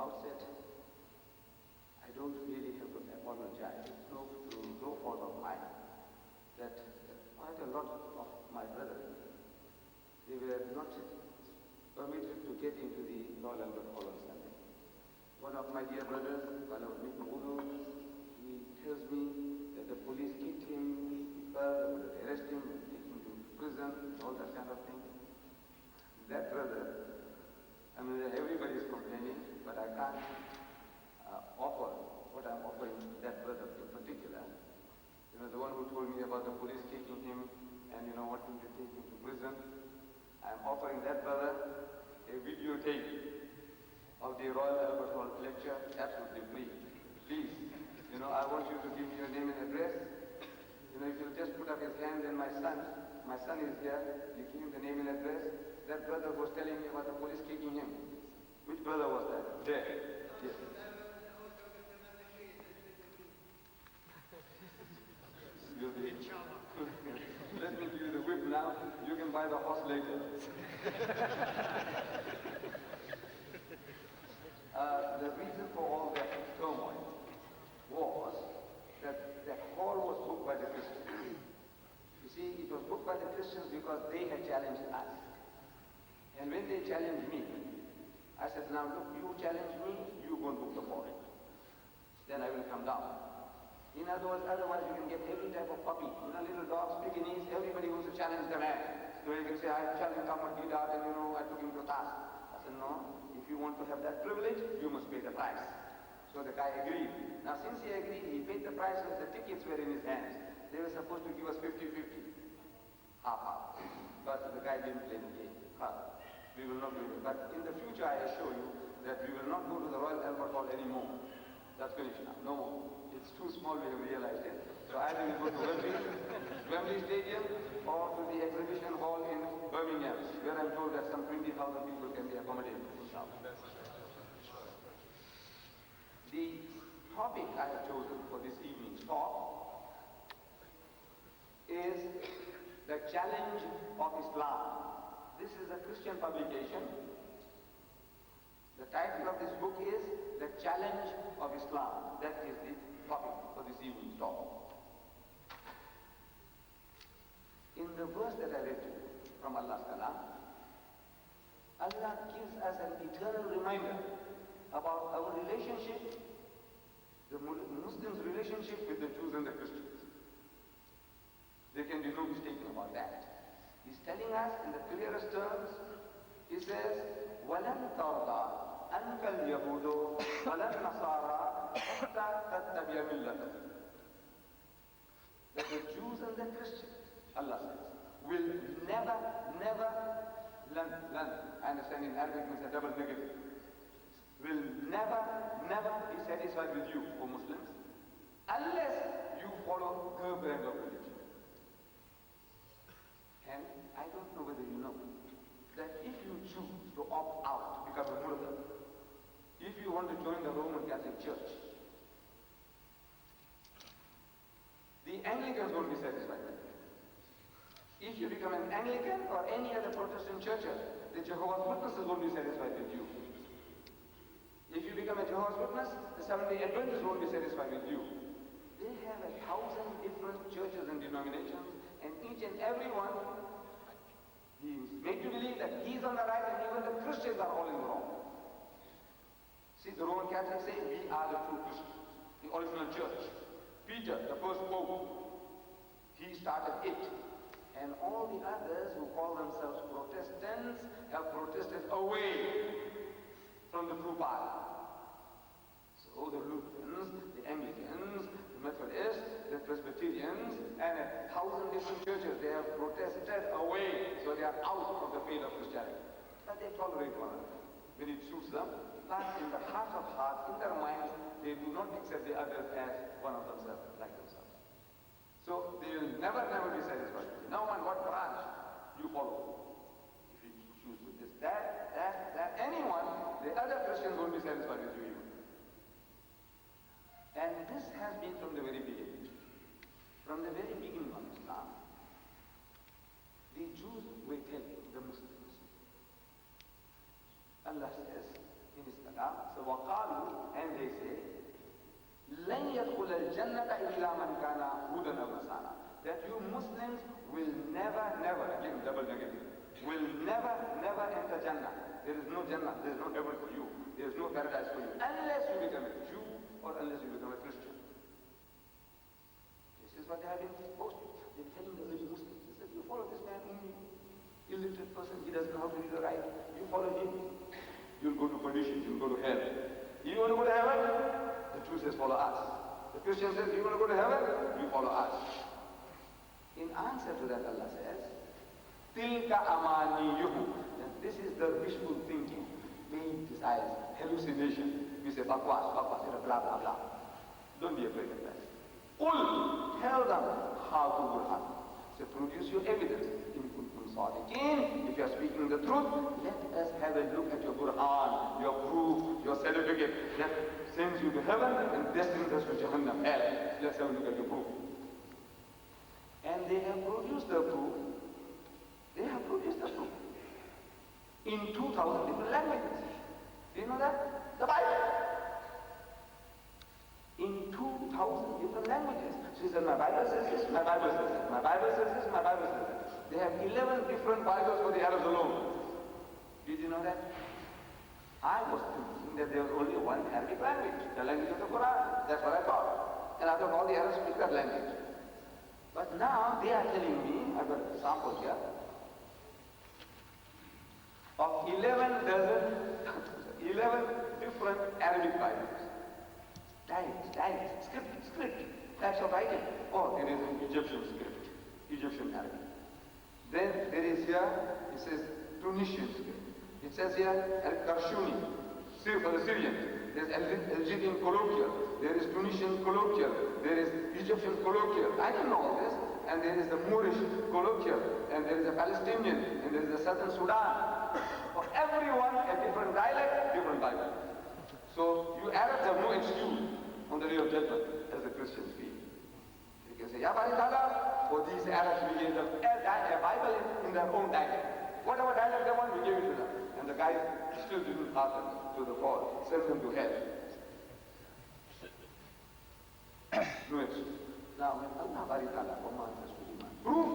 outset, I don't really have to apologize. It's through no fault of mine that quite a lot of my brothers, they were not permitted to get into the Royal Albert Hall on Sunday. One of my dear brothers, while I was making wudu, he tells me that the police kicked him, he fell, they would arrest him, take him to prison, all that kind of thing. That brother, I mean, everybody is complaining, but I can't offer what I'm offering that brother in particular. You know, the one who told me about the police kicking him and, you know, wanting to take him to prison. I'm offering that brother a videotape of the Royal Albert Hall lecture, absolutely free. Please, you know, I want you to give me your name and address. You know, if you'll just put up his hand, and my son is here, you give him the name and address. That brother was telling me about the police kicking him. Which brother was that? There. Yes. Let me give you the whip now. You can buy the horse later. The reason for all that turmoil was that the hall was booked by the Christians. You see, it was booked by the Christians because they had challenged us. And when they challenged me, I said, now look, you challenge me, you go and book the hall. Then I will come down. In other words, otherwise you can get every type of puppy. You know, little dogs, Pekingese, everybody wants to challenge the man. So you can say, I challenged Deedat and, you know, I took him to task. I said, no, if you want to have that privilege, you must pay the price. So the guy agreed. Now since he agreed, he paid the price and the tickets were in his hands. They were supposed to give us 50-50. Half. But the guy didn't play the game. We will not do it. But in the future, I assure you that we will not go to the Royal Albert Hall anymore. That's finished now. No more. It's too small, we have realized it. So either we go to Wembley Stadium or to the exhibition hall in Birmingham, where I'm told that some 20,000 people can be accommodated. The topic I have chosen for this evening's talk is the challenge of Islam. This is a Christian publication. The title of this book is The Challenge of Islam. That is the topic for this evening's talk. In the verse that I read to you from Allah's Kalam, Allah gives us an eternal reminder about our relationship, the Muslims' relationship with the Jews and the Christians. There can be no mistaking about that. He's telling us in the clearest terms, he says, وَلَنْ تَرْضَى أَنْكَ الْيَهُودُ وَلَنْ نَصَارَى حَتَّى تَتَّبِعَ مِلَّتَهُمْ. That the Jews and the Christians, Allah says, will never learn. I understand in Arabic means a double negative. Will never be satisfied with you, O Muslims, unless you follow her brand of religion. And I don't know whether you know that if you choose to opt out to become a Muslim, if you want to join the Roman Catholic Church, the Anglicans won't be satisfied with you. If you become an Anglican or any other Protestant church, the Jehovah's Witnesses won't be satisfied with you. If you become a Jehovah's Witness, the Seventh-day Adventists won't be satisfied with you. They have 1,000 different churches and denominations, and each and every one, he is made to believe that he is on the right and even the Christians are all in the wrong. See, the Roman Catholics say, we are the true Christians, the original church. Peter, the first Pope, he started it. And all the others who call themselves Protestants have protested away from the true path. So the Lutherans, the Anglicans, the Methodists, the Presbyterians, and 1,000 different churches, they have protested away, so they are out of the faith of Christianity. But they tolerate one another when it suits them. But in the heart of hearts, in their minds, they do not accept the others as one of themselves, like themselves. So they will never be satisfied. No one, what branch you follow. If you choose with this, that, anyone, the other Christians won't be satisfied with you even. And this has been from the very beginning. From the very beginning of Islam, the Jews will tell the Muslims. Allah says in His Kalam, so وَقَالَ الْجَنَّةَ إِلَّا مَنْ كَانَ هُودًا أَوْ نَصَارَى. That you Muslims will never, again double negative, will never enter Jannah. There is no Jannah, there is no heaven for you, there is no paradise for you, unless you become a Jew or unless you become a Christian. This is what they have been posting. They're telling the early Muslims. They said, you follow this man, illiterate person, he doesn't know how to read or write. You follow him. You'll go to perdition, you'll go to hell. You want to go to heaven? The Jew says, follow us. The Christian says, you want to go to heaven? You follow us. In answer to that, Allah says, Tilka amaniyuhum. This is the wishful thinking, vague desires, hallucination. We say, bakwas, blah, blah, blah. Don't be afraid of that. Tell them how to burhan. So produce your evidence. In kuntum sadiqin, if you are speaking the truth, let us have a look at your burhan, your proof, your certificate that sends you to heaven and destines us to Jahannam, hell. Let's have a look at your proof. And they have produced the proof. They have produced the proof in 2,000 different languages. Do you know that? The Bible. In 2,000 different languages. She said, my Bible says this, my Bible says this, my Bible says this, my Bible says this. They have 11 different Bibles for the Arabs alone. Did you know that? I was thinking that there was only one Arabic language, the language of the Quran. That's what I thought. And I thought all the Arabs speak that language. But now they are telling me, I've got a sample here, of 11 different Arabic Bibles. Dialects, script, types of writing. Oh, there is an Egyptian script, Egyptian Arabic. Then there is here, it says Tunisian script. It says here Al-Karshuni, for the Syrians. There's Algerian colloquial, there is Tunisian colloquial, there is Egyptian colloquial. I didn't know all this. And there is the Moorish colloquial, and there is a Palestinian, and there is the Southern Sudan. For everyone, a different dialect, different Bible. So you Arabs have no excuse on the day of judgment, as the Christians feel. You can say, Ya Bari Dada, for these Arabs we gave them a Bible in their own dialect. Whatever dialect they want, we gave it to them. And the guys still didn't hearken to the call, sent them to hell. No excuse. Now when Allah Bari Ta'ala commands us to demand proof,